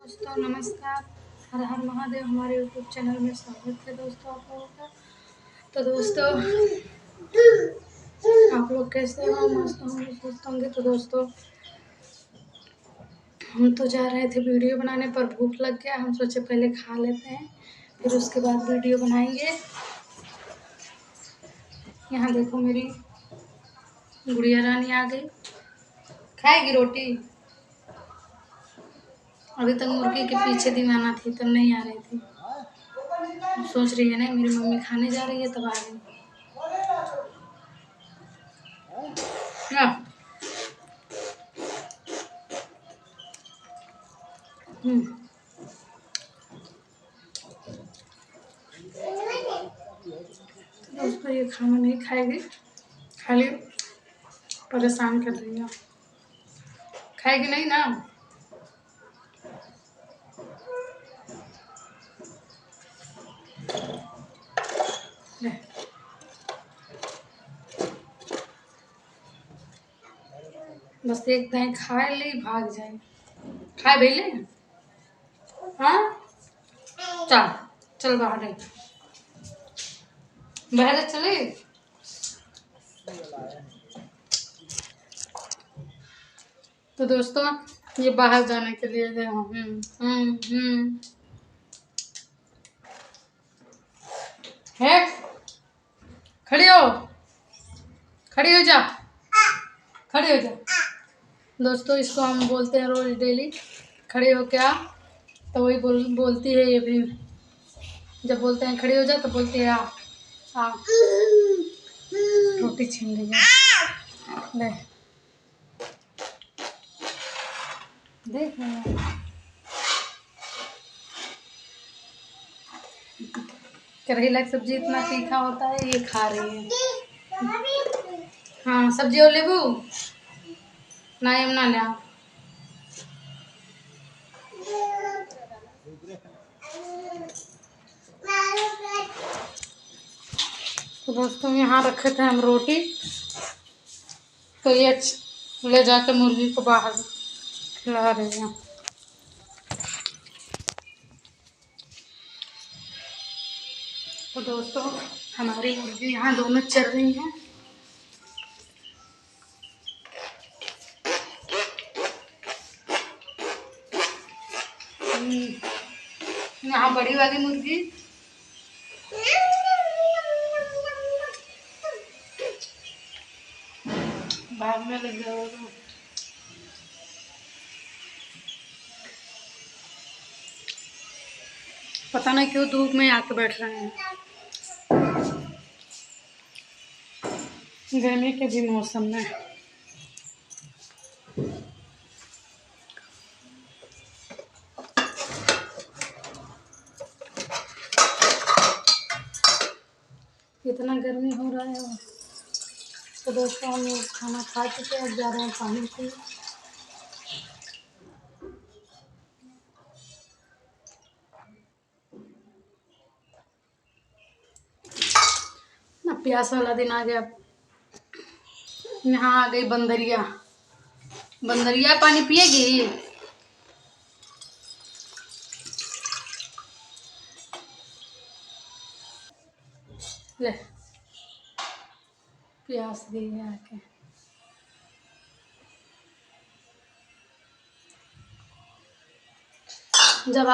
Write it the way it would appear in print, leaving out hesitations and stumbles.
दोस्तों नमस्कार। हर हर महादेव। हमारे यूट्यूब चैनल में स्वागत है दोस्तों आप लोगों का। तो दोस्तों आप लोग कैसे हो? मस्त होंगे, स्वस्थ होंगे। तो दोस्तों हम तो जा रहे थे वीडियो बनाने, पर भूख लग गया। हम सोचे पहले खा लेते हैं, फिर उसके बाद वीडियो बनाएंगे। यहाँ देखो मेरी गुड़िया रानी आ गई, खाएगी रोटी। अभी तक मुर्गी के पीछे दीवाना थी, तब नहीं आ रही थी। सोच रही है ना मेरी मम्मी खाने जा रही है, तब आ गई। दोस्तों ये खाना नहीं खाएगी, खाली परेशान कर रही है। खाएगी नहीं ना। ले। बस एक दाएं खा ली, भाग जाए। खाए बेले। हाँ चल चल बाहर बाहर चले। तो दोस्तों ये बाहर जाने के लिए गए हम। है खड़ी हो, खड़ी हो जा, खड़ी हो जा। दोस्तों इसको हम बोलते हैं रोज डेली खड़े हो क्या, तो वही बोलती है ये भी। जब बोलते हैं खड़ी हो जा तो बोलती है आ। रोटी छीन रही है। ले देख करेला की सब्जी इतना तीखा होता है, ये खा रही है। हाँ सब्जी और लेबू ना यमुना ले। तो दोस्तों यहाँ रखे थे हम रोटी, तो ये ले जाकर मुर्गी को बाहर खिला रहे हैं। तो दोस्तों हमारी मुर्गी यहाँ दोनों चल रही हैं। यहाँ बड़ी वाली मुर्गी भागने लग गया होगा। पता नहीं क्यों धूप में आके बैठ रहे हैं। गर्मी के भी मौसम में इतना गर्मी हो रहा है। तो दोस्तों हम लोग खाना खा चुके हैं, अब जा रहे हैं पानी पीने। ना प्यास वाला दिन आ गया। यहाँ आ गई बंदरिया। बंदरिया पानी पिएगी। ले प्यास दी है आके। जब